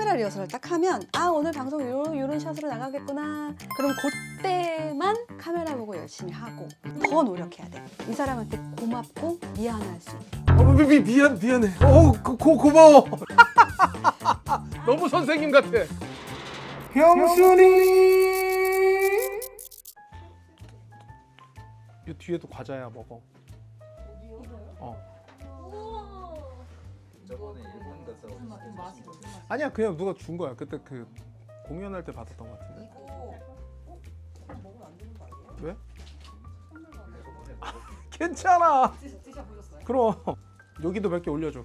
카메라 리허설을 딱 하면 아 오늘 방송 요런 샷으로 나가겠구나. 그럼 그때만 카메라 보고 열심히 하고 더 노력해야 돼. 이 사람한테 고맙고 미안할 수 있게. 미안해. 고마워. 너무 선생님 같아. 형순이. 이 뒤에도 과자야 먹어. 저번에 일본 가서 아니야 그냥 누가 준 거야. 그때 그 공연할 때 받았던 것 같은데. 먹으면 안 되는 거 아니에요? 왜? 괜찮아. 드셔보셨어요? 그럼 여기도 몇 개 올려줘.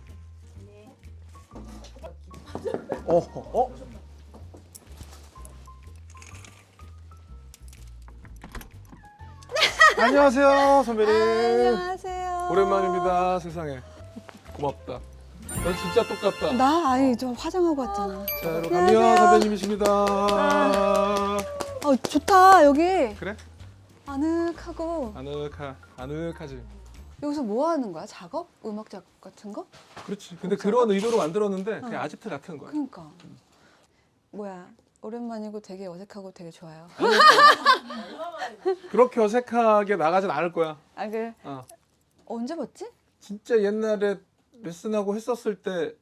어? 안녕하세요 선배님. 안녕하세요. 오랜만입니다 세상에. 고맙다. 넌 진짜 똑같다. 나 아니 저 화장하고 왔잖아. 자 여러분 안녕하세요. 감미연 선배님이십니다. 좋다 여기 그래? 아늑하고. 아늑하지. 여기서 뭐 하는 거야? 작업? 음악 작업 같은 거? 그렇지. 근데 그런 의도로 만들었는데 그냥 아지트 같은 거야. 그러니까. 뭐야? 오랜만이고 되게 어색하고 되게 좋아요. 그렇게 어색하게 나가진 않을 거야. 아 그래? 어. 언제 봤지? 진짜 옛날에 레슨하고 했었을 때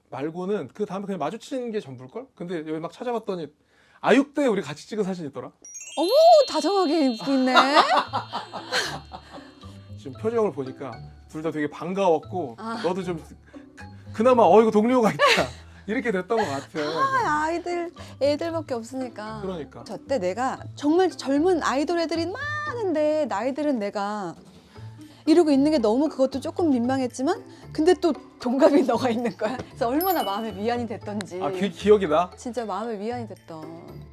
말고는 그 다음에 그냥 마주치는 게 전부일걸? 근데 여기 막 찾아봤더니 아육 때 우리 같이 찍은 사진 있더라. 오, 다정하게 입고 있네. 지금 표정을 보니까 둘 다 되게 반가웠고 아. 너도 좀 그나마 이거 동료가 있다 이렇게 됐던 것 같아. 아이들, 애들밖에 없으니까. 그러니까. 저때 내가 정말 젊은 아이돌 애들이 많은데 나이들은 내가 이러고 있는 게 너무 그것도 조금 민망했지만 근데 또 동갑인 너가 있는 거야. 그래서 얼마나 마음에 위안이 됐던지. 아 그 기억이 나? 진짜 마음에 위안이 됐던.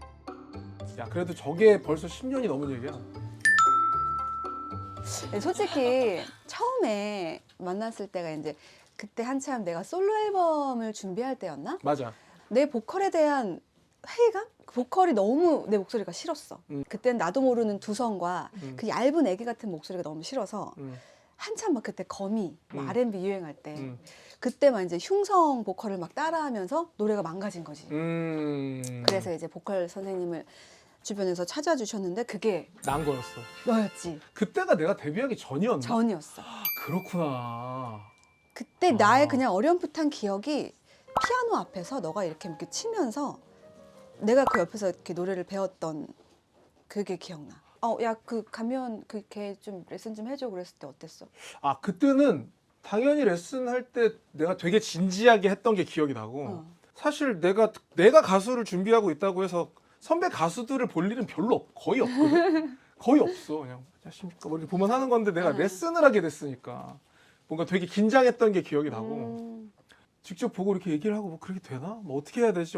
야 그래도 저게 벌써 10년이 넘은 얘기야. 솔직히 처음에 만났을 때가 이제 그때 한참 내가 솔로 앨범을 준비할 때였나? 맞아. 내 보컬에 대한 회의감? 그 보컬이 너무 내 목소리가 싫었어. 그땐 나도 모르는 두성과 그 얇은 애기 같은 목소리가 너무 싫어서 한참 막 그때 거미, 뭐 R&B 유행할 때 그때 막 이제 흉성 보컬을 막 따라하면서 노래가 망가진 거지. 그래서 이제 보컬 선생님을 주변에서 찾아주셨는데 그게 난 거였어. 너였지. 그때가 내가 데뷔하기 전이었나? 전이었어. 그렇구나. 그때 나의 그냥 어렴풋한 기억이 피아노 앞에서 너가 이렇게 치면서 내가 그 옆에서 이렇게 노래를 배웠던 그게 기억나. 야 그 가면 그 걔 좀 레슨 좀 해줘 그랬을 때 어땠어? 아 그때는 당연히 레슨할 때 내가 되게 진지하게 했던 게 기억이 나고 사실 내가 가수를 준비하고 있다고 해서 선배 가수들을 볼 일은 거의 없거든. 거의 없어. 그냥 안녕하십니까 뭐 이렇게 보면 하는 건데 내가 레슨을 하게 됐으니까 뭔가 되게 긴장했던 게 기억이 나고 직접 보고 이렇게 얘기를 하고 뭐 그렇게 되나? 뭐 어떻게 해야 되지?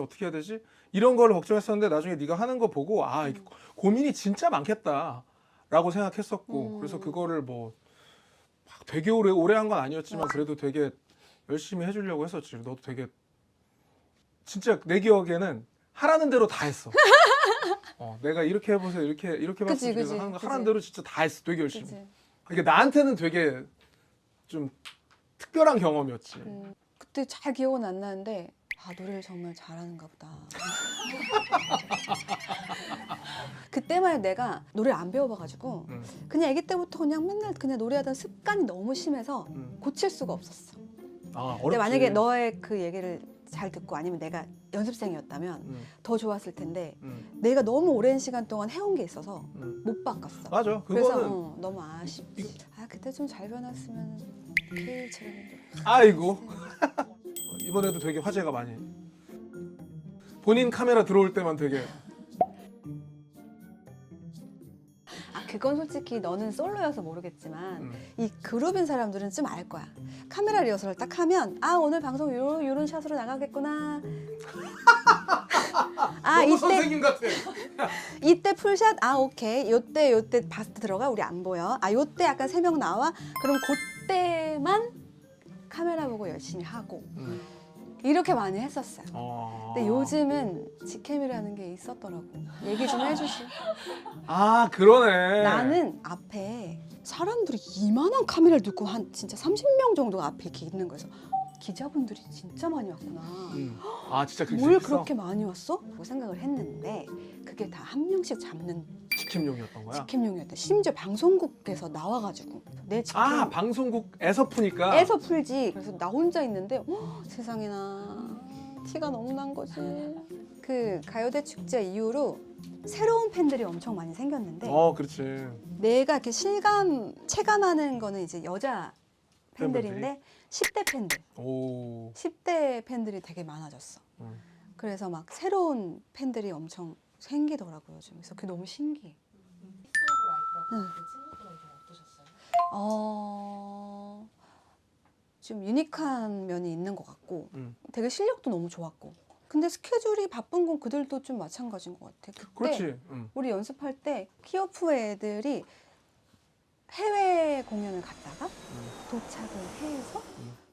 이런 걸 걱정했었는데 나중에 네가 하는 거 보고 아 이게 고민이 진짜 많겠다라고 생각했었고 그래서 그거를 뭐 막 되게 오래 한 건 아니었지만 그래도 되게 열심히 해주려고 했었지. 너도 되게 진짜 내 기억에는 하라는 대로 다 했어. 내가 이렇게 해보세요. 이렇게 봤으면 좋겠어 하는 거 하라는 대로 진짜 다 했어. 되게 열심히. 그치? 그러니까 나한테는 되게 좀 특별한 경험이었지. 그때 잘 기억은 안 나는데 노래를 정말 잘하는가 보다. 그때만 해도 내가 노래를 안 배워봐가지고 그냥 아기 때부터 그냥 맨날 그냥 노래하던 습관이 너무 심해서 고칠 수가 없었어. 아, 근데 어렵지. 만약에 너의 그 얘기를 잘 듣고 아니면 내가 연습생이었다면 더 좋았을 텐데 내가 너무 오랜 시간 동안 해온 게 있어서 못 바꿨어. 맞아. 그래서 그거는 너무 아쉽지. 그때 좀 잘 변했으면 케이처럼. 아이고 이번에도 되게 화제가 많이. 본인 카메라 들어올 때만 되게. 그건 솔직히 너는 솔로여서 모르겠지만 이 그룹인 사람들은 좀 알 거야. 카메라 리허설을 딱 하면 오늘 방송 요런 샷으로 나가겠구나. 너무 선생님 같아. 이때 풀샷 오케이. 요때 바스트 들어가 우리 안 보여. 요때 약간 3명 나와. 그럼 그때만 카메라 보고 열심히 하고 이렇게 많이 했었어요. 근데 요즘은 직캠이라는 게 있었더라고. 얘기 좀 해주시. 그러네. 나는 앞에 사람들이 이만한 카메라를 두고 한 진짜 30명 정도가 앞에 이렇게 있는 거여서 기자분들이 진짜 많이 왔구나. 아 진짜 그렇게 뭘 생겼어? 그렇게 많이 왔어? 뭐 생각을 했는데 그게 다 한 명씩 잡는 직캠용이었던 거야? 직캠용이었대. 심지어 방송국에서 나와가지고 내 직캠 아 방송국에서 푸니까. 에서 풀지. 그래서 나 혼자 있는데 세상에나 티가 너무 난 거지. 그 가요대 축제 이후로 새로운 팬들이 엄청 많이 생겼는데 그렇지. 내가 이렇게 체감하는 거는 이제 여자 팬들인데 10대 팬들, 오. 10대 팬들이 되게 많아졌어. 그래서 막 새로운 팬들이 엄청 생기더라고요 요즘. 그래서 그게 너무 신기해. 히스노브 라이프라고 그 친구들은 좀 어떠셨어요? 좀 유니크한 면이 있는 것 같고 되게 실력도 너무 좋았고 근데 스케줄이 바쁜 건 그들도 좀 마찬가지인 것 같아. 그때 그렇지. 우리 연습할 때 키오프 애들이 해외 공연을 갔다가 도착을 해서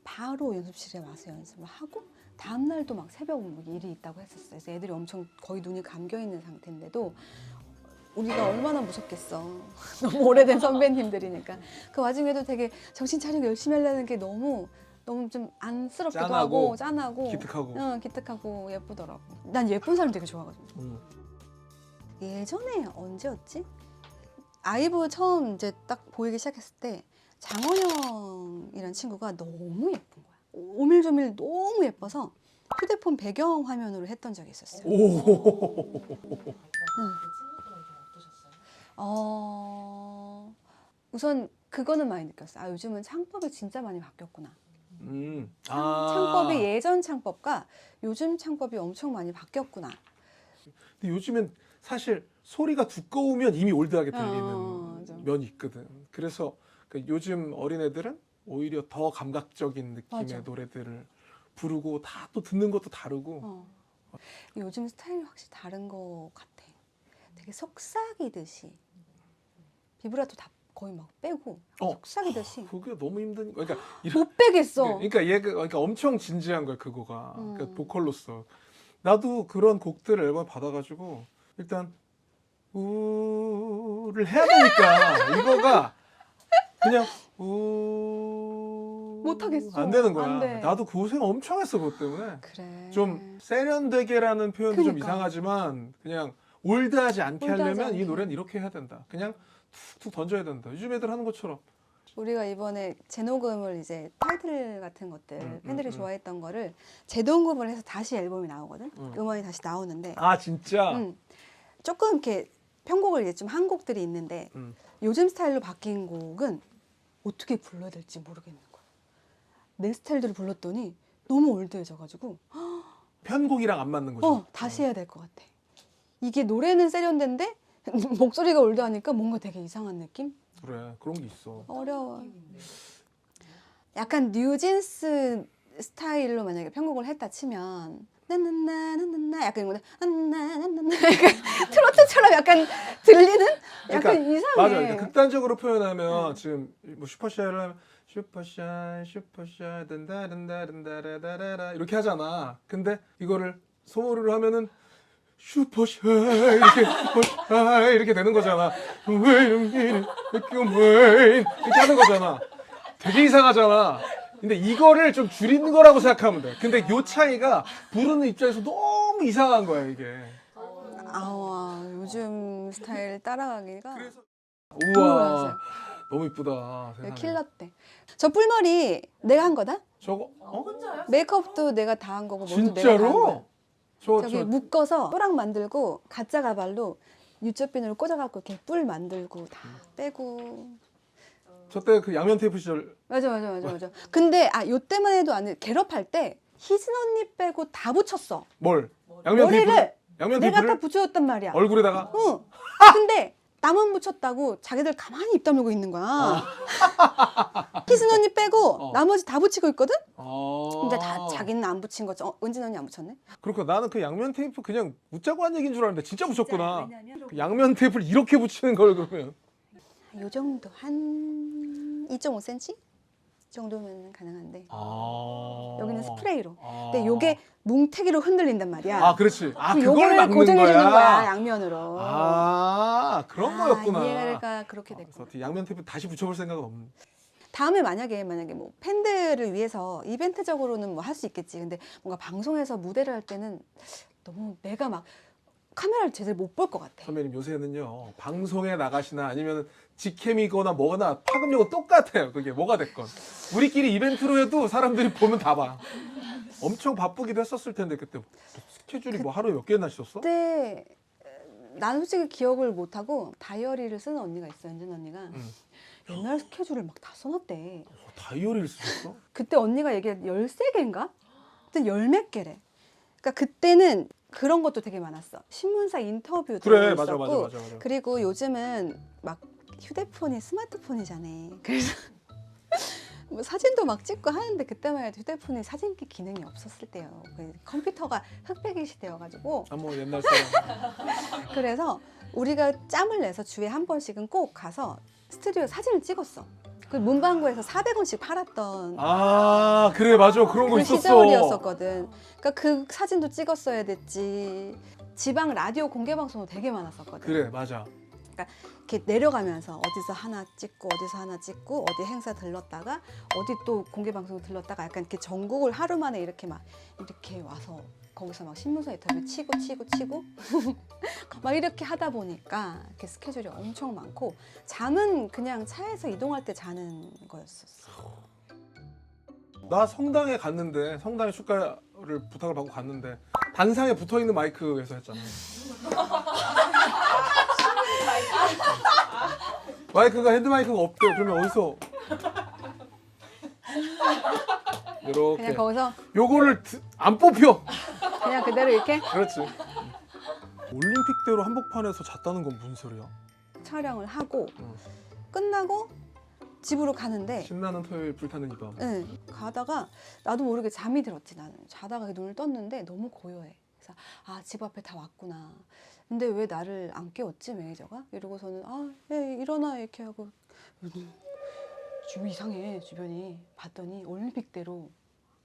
바로 연습실에 와서 연습을 하고 다음날도 막 새벽 뭐 일이 있다고 했었어요. 그래서 애들이 엄청 거의 눈이 감겨 있는 상태인데도 우리가 얼마나 무섭겠어. 너무 오래된 선배님들이니까. 그 와중에도 되게 정신 차리고 열심히 하려는 게 너무 좀 안쓰럽기도 하고 짠하고 기특하고. 기특하고 예쁘더라고. 난 예쁜 사람 되게 좋아하거든. 예전에 언제였지? 아이브 처음 이제 딱 보이기 시작했을 때 장원영이라는 친구가 너무 예쁜 거야. 오밀조밀 너무 예뻐서 휴대폰 배경 화면으로 했던 적이 있었어요. 오. 그 친구들은 좀 어떠셨어요? 우선 그거는 많이 느꼈어. 아 요즘은 창법이 진짜 많이 바뀌었구나. 아. 창법이 예전 창법과 요즘 창법이 엄청 많이 바뀌었구나. 근데 요즘엔 사실 소리가 두꺼우면 이미 올드하게 들리는 맞아. 면이 있거든. 그래서 그 요즘 어린애들은 오히려 더 감각적인 느낌의 맞아. 노래들을 부르고 다 또 듣는 것도 다르고. 요즘 스타일이 확실히 다른 것 같아. 되게 속삭이듯이 비브라토 다 거의 막 빼고 속삭이듯이 그게 너무 힘든. 그러니까 못 빼겠어. 그러니까 얘가 그러니까 엄청 진지한 거야 그거가. 그러니까 보컬로서. 나도 그런 곡들 앨범 받아가지고 일단 우를 해야 되니까 이거가 그냥 우 못하겠어. 안 되는 거야. 안 돼. 나도 그 고생 엄청 했어 그것 때문에. 그래. 좀 세련되게라는 표현도 좀 그러니까. 이상하지만 그냥 올드하지 않게 올드하지 하려면 이 않게. 노래는 이렇게 해야 된다. 그냥 툭툭 던져야 된다. 요즘 애들 하는 것처럼. 우리가 이번에 재녹음을 이제 타이틀 같은 것들 팬들이 음. 좋아했던 거를 재녹음을 해서 다시 앨범이 나오거든. 음원이 다시 나오는데 아 진짜. 조금 이렇게 편곡을 이제 좀 한 곡들이 있는데 요즘 스타일로 바뀐 곡은 어떻게 불러야 될지 모르겠는 거야. 내 스타일대로 불렀더니 너무 올드해져가지고 편곡이랑 안 맞는 거죠. 다시 해야 될 것 같아. 이게 노래는 세련된데 목소리가 올드하니까 뭔가 되게 이상한 느낌? 그래 그런 게 있어. 어려워. 약간 뉴진스 스타일로 만약에 편곡을 했다 치면 나나나나나 약간 이런 건데 나나나나나 약간 트로트처럼 약간 들리는 약간 그러니까, 이상해. 맞아. 그러니까 극단적으로 표현하면 지금 뭐 슈퍼샤이를 하면 슈퍼샤이 든다든다든다라라라 이렇게 하잖아. 근데 이거를 소모를 하면은 슈퍼샤이 이렇게 되는 거잖아. 이렇게 하는 거잖아. 되게 이상하잖아. 근데 이거를 좀 줄이는 거라고 생각하면 돼. 근데 요 차이가 부르는 입장에서 너무 이상한 거야 이게. 요즘 스타일 따라가기가 우와 너무 이쁘다. 세상에. 킬러때. 저 뿔머리 내가 한 거다? 저거 혼자요? 메이크업도 내가 다 한 거고 뭐도 내가 다 한 거야. 진짜로? 저기 묶어서 또랑 만들고 가짜 가발로 유자핀으로 꽂아갖고 이렇게 뿔 만들고 다 빼고. 저때 그 양면 테이프 시절 맞아. 근데 요때만 해도 안 돼. 괴롭할 때 희진 언니 빼고 다 붙였어. 뭘? 양면 테이프? 머리를 양면 내가 다 테이프를 붙여줬단 말이야. 얼굴에다가? 응. 근데 나만 붙였다고 자기들 가만히 입 다물고 있는 거야. 희진 언니 빼고 나머지 다 붙이고 있거든? 근데 다 자기는 안 붙인 거죠. 은진 언니 안 붙였네? 그러니까 나는 그 양면 테이프 그냥 웃자고 한 얘기인 줄 알았는데 진짜 붙였구나. 그 양면 테이프를 이렇게 붙이는 걸 그러면 요 정도 한 2.5cm? 이 정도면 가능한데 여기는 스프레이로. 근데 요게 뭉태기로 흔들린단 말이야. 그렇지. 그럼 그걸 요거를 막는 고정해 주는 거야. 거야 양면으로. 그런 거였구나. 이해가 그렇게 됐구나. 그래서 양면 테이프 다시 붙여볼 생각은 없는. 다음에 만약에 뭐 팬들을 위해서 이벤트적으로는 뭐 할 수 있겠지. 근데 뭔가 방송에서 무대를 할 때는 너무 내가 막 카메라를 제대로 못 볼 것 같아. 선배님 요새는요 방송에 나가시나 아니면 직캠이거나 뭐거나 파급력은 똑같아요. 그게 뭐가 됐건 우리끼리 이벤트로 해도 사람들이 보면 다 봐. 엄청 바쁘기도 했었을 텐데 그때 스케줄이 뭐 하루에 몇 개나 셨어? 그때 나는 솔직히 기억을 못하고 다이어리를 쓰는 언니가 있어, 연진 언니가. 옛날 스케줄을 막 다 써놨대. 다이어리를 쓰셨어? 그때 언니가 얘기한 13개인가? 그때 열 몇 개래. 그러니까 그때는 그런 것도 되게 많았어. 신문사 인터뷰도 그래 있었고, 맞아. 그리고 요즘은 막 휴대폰이 스마트폰이잖아. 그래서 뭐 사진도 막 찍고 하는데 그때만 해도 휴대폰에 사진기 기능이 없었을 때요. 컴퓨터가 흑백이 시대여가지고. 뭐 옛날 사람. 그래서 우리가 짬을 내서 주에 한 번씩은 꼭 가서 스튜디오에 사진을 찍었어. 그 문방구에서 400원씩 팔았던 아 그래 맞아 그런 거 그 있었어. 시절이었었거든. 그러니까 그 사진도 찍었어야 됐지. 지방 라디오 공개 방송도 되게 많았었거든. 그래 맞아. 이렇게 내려가면서 어디서 하나 찍고 어디서 하나 찍고 어디 행사 들렀다가 어디 또 공개 방송 들렀다가 약간 이렇게 전국을 하루 만에 이렇게 막 이렇게 와서 거기서 막 신문사 인터뷰 치고 막 이렇게 하다 보니까 이렇게 스케줄이 엄청 많고 잠은 그냥 차에서 이동할 때 자는 거였었어. 나 성당에 갔는데 성당에 축가를 부탁을 받고 갔는데 단상에 붙어 있는 마이크에서 했잖아. 마이크가 핸드 마이크가 없대. 그러면 어디서 이렇게 그냥 거기서 요거를 안 뽑혀. 그냥 그대로 이렇게 그렇지. 올림픽대로 한복판에서 잤다는 건 무슨 소리야? 촬영을 하고 응. 끝나고 집으로 가는데 신나는 토요일 불타는 이 밤. 응, 가다가 나도 모르게 잠이 들었지. 나는 자다가 눈을 떴는데 너무 고요해. 그래서 아, 집 앞에 다 왔구나. 근데 왜 나를 안 깨웠지 매니저가? 이러고서는 아, 일어나 이렇게 하고 좀 이상해 주변이. 봤더니 올림픽대로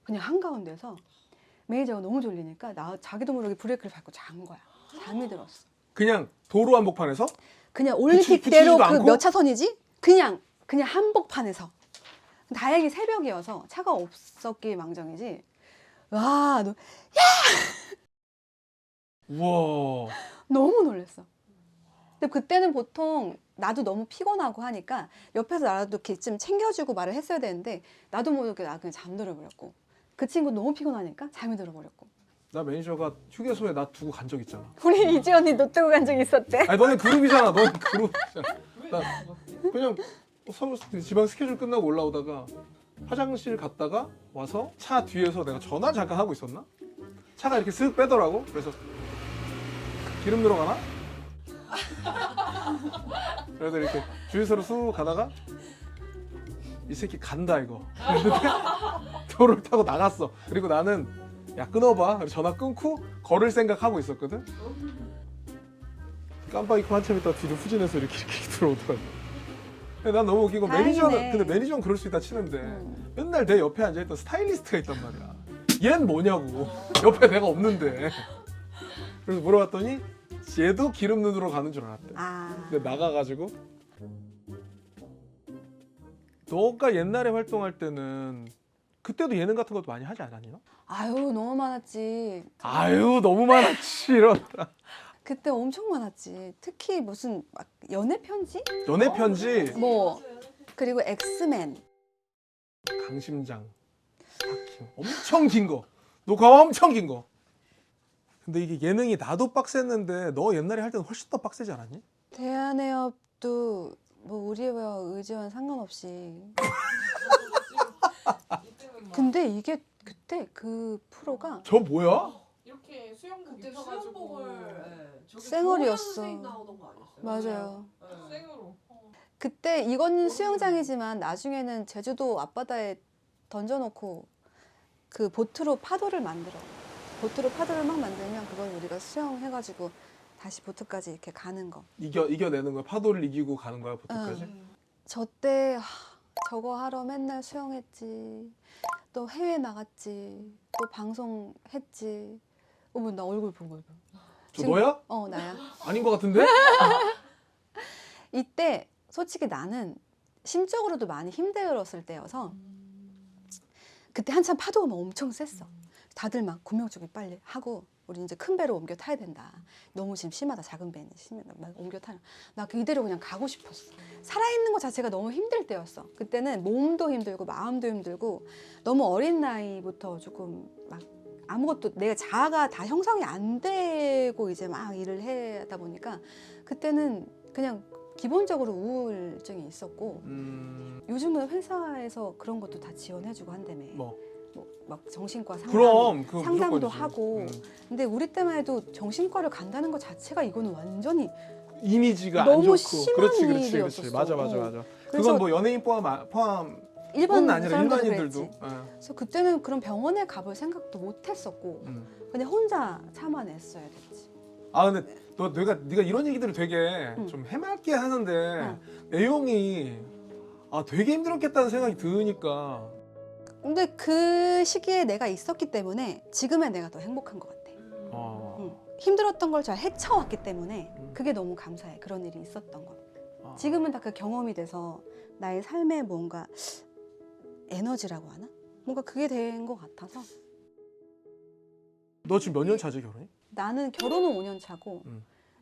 그냥 한가운데서 매니저가 너무 졸리니까 나 자기도 모르게 브레이크를 밟고 잔 거야. 잠이 들었어. 그냥 도로 한복판에서? 그냥 붙이지도 올림픽대로 그 않고? 몇 차선이지? 그냥 한복판에서. 다행히 새벽이어서 차가 없었기 망정이지. 와, 우와. 너무 놀랐어. 근데 그때는 보통 나도 너무 피곤하고 하니까 옆에서 나라도 이렇게 좀 챙겨주고 말을 했어야 되는데 나도 모르게 나 그냥 잠들어 버렸고 그 친구 너무 피곤하니까 잠이 들어 버렸고. 나 매니저가 휴게소에 나 두고 간 적 있잖아. 우리 이지 언니 너 뜨고 간 적 있었대. 아니 너네 그룹이잖아. 너네 그룹이잖아. 나 그냥 서울 지방 스케줄 끝나고 올라오다가 화장실 갔다가 와서 차 뒤에서 내가 전화 잠깐 하고 있었나? 차가 이렇게 쓱 빼더라고. 그래서 기름 들어가나? 그래서 이렇게 주유소로 쑥 가다가 이 새끼 간다 이거. 그랬는데 도로를 타고 나갔어. 그리고 나는 야 끊어봐. 그래서 전화 끊고 걸을 생각하고 있었거든. 깜빡 잊고 한참 있다가 뒤로 후진해서 이렇게 들어오더라고. 근데 난 너무 웃긴 건 다행이네. 매니저는 근데 매니저는 그럴 수 있다 치는데 맨날 내 옆에 앉아있던 스타일리스트가 있단 말이야. 얜 뭐냐고. 옆에 내가 없는데. 그래서 물어봤더니 얘도 기름 눈으로 가는 줄 알았대. 아, 근데 나가가지고 너가 옛날에 활동할 때는 그때도 예능 같은 것도 많이 하지 않았니? 너? 아유 너무 많았지. 아유 너무 많았지 이런다. 그때 엄청 많았지. 특히 무슨 막 연애 편지? 연애 편지, 뭐 그리고 엑스맨. 강심장, 박힘 엄청 긴 거, 녹화 엄청 긴 거. 근데 이게 예능이 나도 빡셌는데 너 옛날에 할 때는 훨씬 더 빡세지 않았니? 대한해협도 뭐 우리와 의지와는 상관없이. 근데 이게 그때 그 프로가 저 뭐야? 이렇게 수영복 그때 입혀가지고 수영복을 저기 쌩얼이었어. 조연 선생님 나오던 거 아니었어요? 맞아요. 네. 생으로. 그때 이거는 수영장이지만 나중에는 제주도 앞바다에 던져놓고 그 보트로 파도를 만들어. 보트로 파도를 막 만들면 그걸 우리가 수영해가지고 다시 보트까지 이렇게 가는 거. 이겨내는 거야? 파도를 이기고 가는 거야 보트까지? 저 때 저거 하러 맨날 수영했지. 또 해외 나갔지. 또 방송했지. 어머 나 얼굴 보고 이거. 저 너야? 나야. 아닌 것 같은데? 이때 솔직히 나는 심적으로도 많이 힘들었을 때여서 그때 한참 파도가 막 엄청 셌어. 다들 막 구명조끼 빨리 하고 우리 이제 큰 배로 옮겨 타야 된다. 너무 지금 심하다. 작은 배는 심하다. 막 옮겨 타는. 나 이대로 그냥 가고 싶었어. 살아있는 것 자체가 너무 힘들 때였어. 그때는 몸도 힘들고 마음도 힘들고 너무 어린 나이부터 조금 막 아무것도 내가 자아가 다 형성이 안 되고 이제 막 일을 하다 보니까 그때는 그냥 기본적으로 우울증이 있었고 요즘은 회사에서 그런 것도 다 지원해주고 한다며. 뭐 막 정신과 그럼 그 상담도 무조건이지. 하고. 근데 우리 때만 해도 정신과를 간다는 것 자체가 이거는 완전히 이미지가 너무 안 좋고 심한 그렇지 그렇지 일이었었어. 그렇지 맞아 맞아 맞아. 그래서 그건 뭐 연예인 포함은 일반 아니라 사람들도 일반인들도. 그랬지. 예. 그래서 그때는 그런 병원에 가볼 생각도 못 했었고 그냥 혼자 참아냈어야 됐지. 아 근데 네가 이런 얘기들을 되게 응. 좀 해맑게 하는데 응. 내용이 되게 힘들었겠다는 생각이 드니까. 근데 그 시기에 내가 있었기 때문에 지금의 내가 더 행복한 것 같아. 응. 힘들었던 걸 잘 헤쳐왔기 때문에 그게 너무 감사해. 그런 일이 있었던 거. 지금은 다 그 경험이 돼서 나의 삶에 뭔가 에너지라고 하나? 뭔가 그게 된 것 같아서. 너 지금 몇 년 차지 결혼이? 나는 결혼은 5년 차고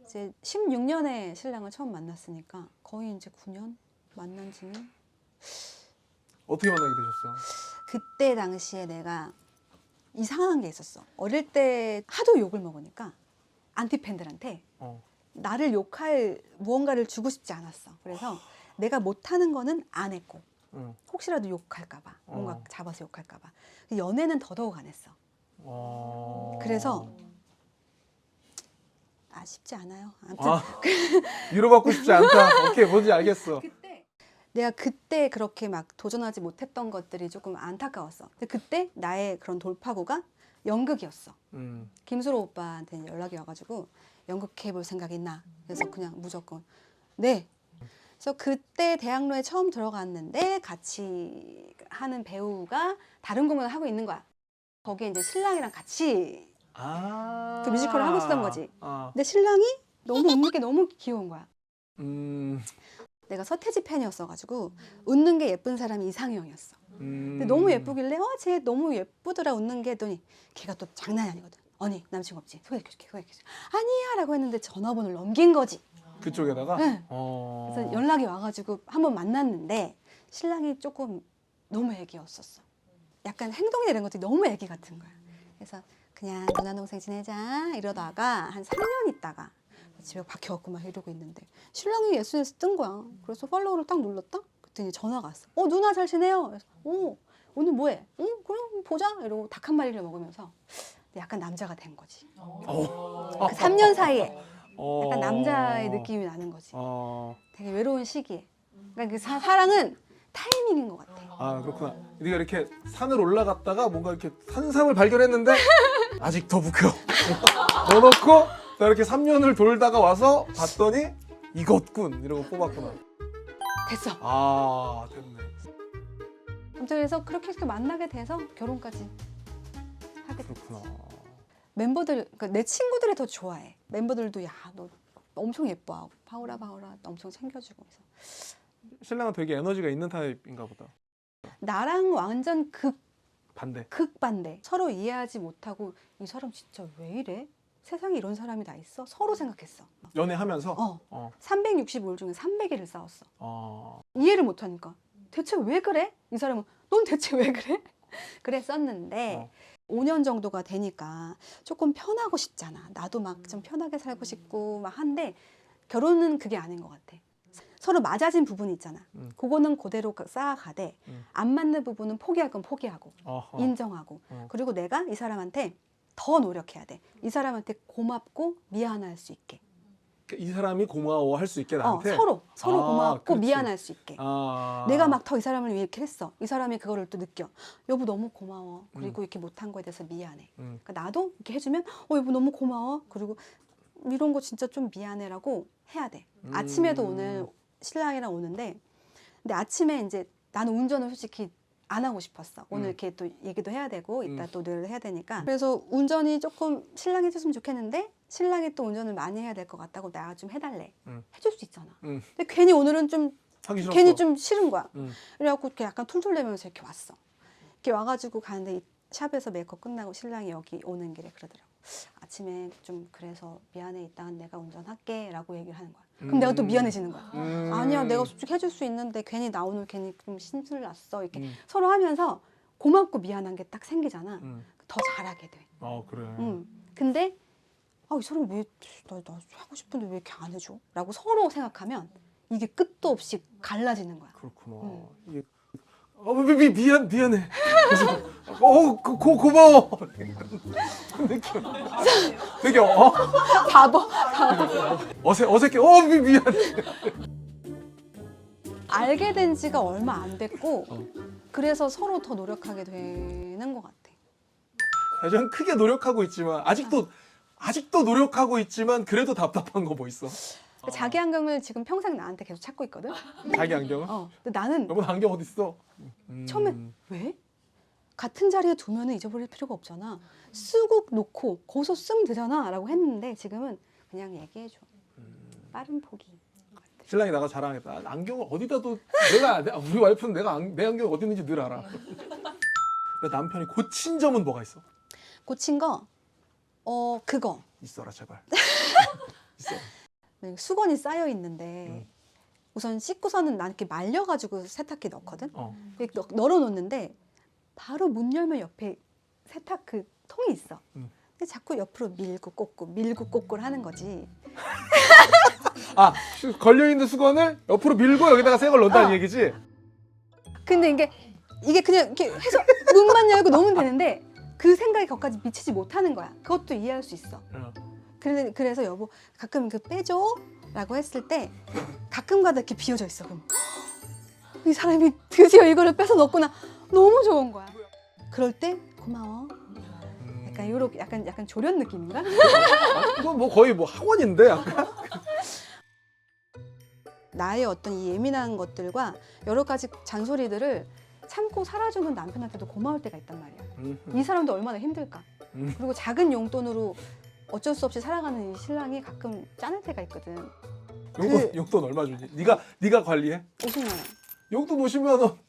이제 16년에 신랑을 처음 만났으니까 거의 이제 9년 만난 지는. 어떻게 만나게 되셨어요? 그때 당시에 내가 이상한 게 있었어. 어릴 때 하도 욕을 먹으니까 안티팬들한테 나를 욕할 무언가를 주고 싶지 않았어. 그래서 내가 못하는 거는 안 했고 혹시라도 욕할까봐 뭔가 잡아서 욕할까봐. 연애는 더더욱 안 했어. 그래서 쉽지 않아요. 아무튼 위로받고 싶지 않다. 오케이 뭔지 알겠어. 내가 그때 그렇게 막 도전하지 못했던 것들이 조금 안타까웠어. 근데 그때 나의 그런 돌파구가 연극이었어. 김수로 오빠한테 연락이 와가지고 연극 해볼 생각 있나? 그래서 그냥 무조건 네. 그래서 그때 대학로에 처음 들어갔는데 같이 하는 배우가 다른 공연을 하고 있는 거야. 거기에 이제 신랑이랑 같이 그 뮤지컬을 하고 있었던 거지. 근데 신랑이 너무 웃는 게 너무 귀여운 거야. 내가 서태지 팬이었어가지고 웃는 게 예쁜 사람이 이상형이었어. 근데 너무 예쁘길래 쟤 너무 예쁘더라 웃는 게 했더니 걔가 또 장난이 아니거든. 언니 남친 없지? 소개시켜줄게. 아니야 라고 했는데 전화번호를 넘긴 거지. 그쪽에다가? 네. 그래서 연락이 와가지고 한번 만났는데 신랑이 조금 너무 애기였었어. 약간 행동이나 이런 것들이 너무 애기 같은 거야. 그래서 그냥 누나 동생 지내자 이러다가 한 3년 있다가 집에 박혀갖고 막 이러고 있는데 신랑이 SNS 뜬 거야. 그래서 팔로우를 딱 눌렀다? 그랬더니 전화가 왔어. 누나 잘 지내요? 그래서 오늘 뭐해? 그럼 보자 이러고 닭 한 마리를 먹으면서 약간 남자가 된 거지. 그 3년 사이에 약간 남자의 느낌이 나는 거지. 되게 외로운 시기에. 그러니까 그 사랑은 타이밍인 것 같아. 그렇구나. 네가 이렇게 산을 올라갔다가 뭔가 이렇게 산삼을 발견했는데 아직 더 부겨. 넣어놓고 나 이렇게 3년을 돌다가 와서 봤더니 이것군 이러고 뽑았구나. 됐어. 됐네. 아무튼 그래서 그렇게 해서 만나게 돼서 결혼까지 하게 됐어. 그렇구나. 멤버들, 그러니까 내 친구들이 더 좋아해. member들도 야, 너 엄청 예뻐하고 파오라 엄청 챙겨주고. 그래서 신랑은 되게 에너지가 있는 타입인가 보다. 나랑 완전 반대. 극반대. 서로 이해하지 못하고 이 사람 진짜 왜 이래? 세상에 이런 사람이 다 있어? 서로 생각했어. 연애하면서? 365일 중에 300일을 싸웠어. 이해를 못하니까. 대체 왜 그래? 이 사람은 넌 대체 왜 그래? 그랬었는데 5년 정도가 되니까 조금 편하고 싶잖아. 나도 막 좀 편하게 살고 싶고 막 한데 결혼은 그게 아닌 것 같아. 서로 맞아진 부분이 있잖아. 그거는 그대로 쌓아가되 안 맞는 부분은 포기할 건 포기하고 인정하고 그리고 내가 이 사람한테 더 노력해야 돼. 이 사람한테 고맙고 미안할 수 있게. 이 사람이 고마워할 수 있게 나한테? 서로 고맙고 그렇지. 미안할 수 있게. 내가 막 더 이 사람을 위해 이렇게 했어. 이 사람이 그거를 또 느껴. 여보 너무 고마워. 그리고 이렇게 못한 거에 대해서 미안해. 그러니까 나도 이렇게 해주면 여보 너무 고마워. 그리고 이런 거 진짜 좀 미안해라고 해야 돼. 아침에도 오늘 신랑이랑 오는데 근데 아침에 이제 나는 운전을 솔직히 안 하고 싶었어. 오늘 이렇게 또 얘기도 해야 되고 이따 또 늘 해야 되니까. 그래서 운전이 조금 신랑이 해줬으면 좋겠는데 신랑이 또 운전을 많이 해야 될 것 같다고 내가 좀 해달래. 해줄 수 있잖아. 근데 괜히 오늘은 좀 하기 싫었어. 괜히 좀 싫은 거야. 음. 그래갖고 이렇게 약간 툴툴대면서 이렇게 왔어. 이렇게 와가지고 가는데 이 샵에서 메이크업 끝나고 신랑이 여기 오는 길에 그러더라고. 아침에 좀 그래서 미안해 이따가 내가 운전할게 라고 얘기를 하는 거야. 그럼 내가 또 미안해지는 거야. 아니야 내가 솔직히 해줄 수 있는데 괜히 나 오늘 괜히 좀 신술 났어 이렇게 서로 하면서 고맙고 미안한 게 딱 생기잖아. 더 잘하게 돼. 그래. 근데 이 사람 왜 나 하고 싶은데 왜 이렇게 안 해줘? 라고 서로 생각하면 이게 끝도 없이 갈라지는 거야. 그렇구나. 이게 미안해. 그래서 고마워. 되게 바보. 어색해. 미안해. 알게 된 지가 얼마 안 됐고 그래서 서로 더 노력하게 되는 것 같아. 전 크게 노력하고 있지만 아직도 노력하고 있지만 그래도 답답한 거 뭐 있어? 자기 안경을 지금 평생 나한테 계속 찾고 있거든. 자기 안경은? 근데 나는 여보 안경 어디 있어? 처음에 왜? 같은 자리에 두면 잊어버릴 필요가 없잖아. 쓰고 놓고 거기서 쓰면 되잖아 라고 했는데 지금은 그냥 얘기해줘. 빠른 포기. 신랑이 나가 자랑하겠다. 안경을 어디다 둬? 우리 와이프는 내 안경 어디 있는지 늘 알아. 근데 남편이 고친 점은 뭐가 있어? 고친 거 그거 있어라 제발. 있어. 수건이 쌓여 있는데 우선 씻고서는 난 이렇게 말려가지고 세탁기 넣거든. 이렇게 널어놓는데 바로 문 열면 옆에 세탁 그 통이 있어. 근데 자꾸 옆으로 밀고 꽂고를 하는 거지. 걸려 있는 수건을 옆으로 밀고 여기다가 새 걸 넣는다는 얘기지. 근데 이게 그냥 이렇게 해서 문만 열고 놓으면 되는데 그 생각이 거기까지 미치지 못하는 거야. 그것도 이해할 수 있어. 그래서 여보 가끔 그 빼줘 라고 했을 때 가끔가다 이렇게 비워져 있어. 그럼 이 사람이 드디어 이거를 뺏어 넣었구나. 너무 좋은 거야. 그럴 때 고마워. 약간 요렇게 약간 조련 느낌인가? 이건 뭐 거의 뭐 학원인데 약간. 나의 어떤 이 예민한 것들과 여러 가지 잔소리들을 참고 살아주는 남편한테도 고마울 때가 있단 말이야. 이 사람도 얼마나 힘들까. 그리고 작은 용돈으로 어쩔 수 없이 살아가는 이 신랑이 가끔 짠할 때가 있거든. 용돈 얼마 주니? 네가 관리해? 50만 원. 용돈 50만 원.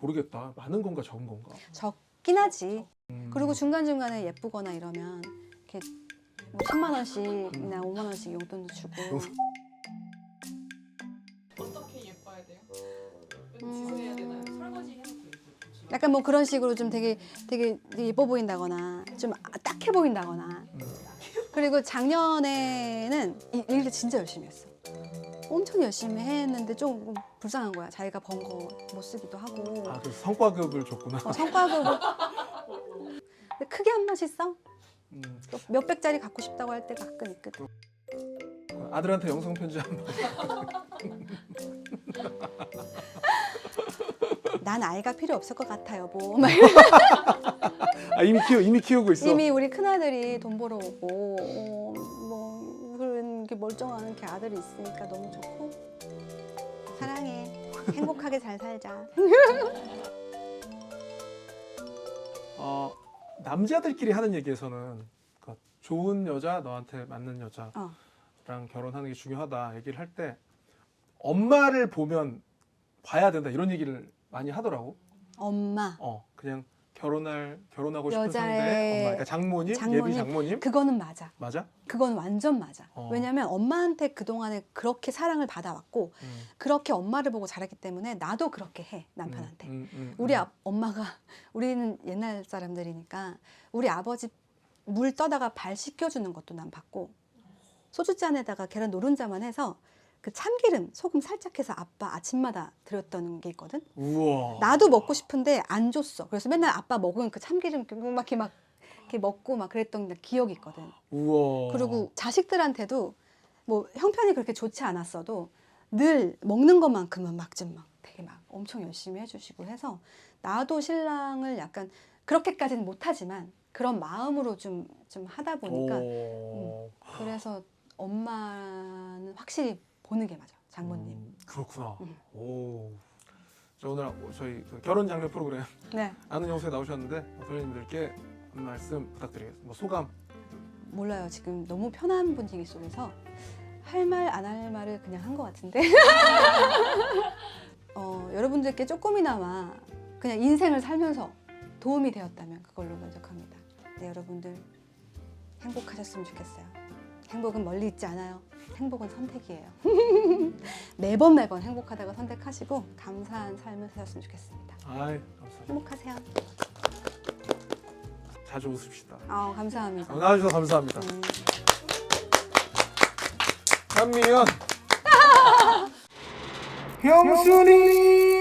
모르겠다. 많은 건가 적은 건가? 적긴 하지. 그리고 중간중간에 예쁘거나 이러면 이렇게 뭐 10만 원씩이나 5만 원씩 용돈도 주고. 어떻게 예뻐야 돼요? 지수해야 되나요? 설거지 해놓고 약간 뭐 그런 식으로 좀 되게 예뻐 보인다거나 좀 딱해 보인다거나. 그리고 작년에는 일을 진짜 열심히 했어. 엄청 열심히 했는데 좀 불쌍한 거야. 자기가 번 거 못 쓰기도 하고. 그래서 성과급을 줬구나. 성과급을. 근데 크게 한 번씩 써. 또 몇백짜리 갖고 싶다고 할 때가 가끔 있거든. 아들한테 영상 편지 한번. 난 아이가 필요 없을 것 같아 여보. 이미 키우고 있어. 이미 우리 큰아들이 돈 벌어 오고 뭐 그런 게 멀쩡한 이렇게 아들이 있으니까 너무 좋고 사랑해. 행복하게 잘 살자. 남자들끼리 하는 얘기에서는 그러니까 좋은 여자, 너한테 맞는 여자랑 결혼하는 게 중요하다 얘기를 할 때 엄마를 보면 봐야 된다 이런 얘기를 많이 하더라고. 엄마. 그냥 결혼하고 싶은 여자의 상대 엄마, 그러니까 장모님, 예비 장모님. 그거는 맞아. 맞아? 그건 완전 맞아. 왜냐면 엄마한테 그동안에 그렇게 사랑을 받아왔고 그렇게 엄마를 보고 자랐기 때문에 나도 그렇게 해 남편한테. 우리 엄마가 우리는 옛날 사람들이니까 우리 아버지 물 떠다가 발 씻겨주는 것도 난 봤고 소주잔에다가 계란 노른자만 해서 그 참기름 소금 살짝 해서 아빠 아침마다 드렸던 게 있거든. 우와. 나도 먹고 싶은데 안 줬어. 그래서 맨날 아빠 먹은 그 참기름 막 이렇게 먹고 막 그랬던 기억이 있거든. 우와. 그리고 자식들한테도 뭐 형편이 그렇게 좋지 않았어도 늘 먹는 것만큼은 막 되게 막 엄청 열심히 해주시고 해서 나도 신랑을 약간 그렇게까지는 못하지만 그런 마음으로 좀 하다 보니까 그래서 엄마는 확실히 보는 게 맞아. 장모님. 그렇구나. 오. 저 오늘 저희 그 결혼 장면 프로그램 네. 아는 영수에 나오셨는데 선생님들께 한 말씀 부탁드리겠습니다. 뭐 소감. 몰라요. 지금 너무 편한 분위기 속에서 할 말 안 할 말을 그냥 한 것 같은데 여러분들께 조금이나마 그냥 인생을 살면서 도움이 되었다면 그걸로 만족합니다. 네, 여러분들 행복하셨으면 좋겠어요. 행복은 멀리 있지 않아요. 행복은 선택이에요. 매번 행복하다고 선택하시고 감사한 삶을 사셨으면 좋겠습니다. 아이, 감사합니다. 행복하세요. 자주 웃읍시다. 감사합니다. 나와주셔서 감사합니다. 한미연 형순이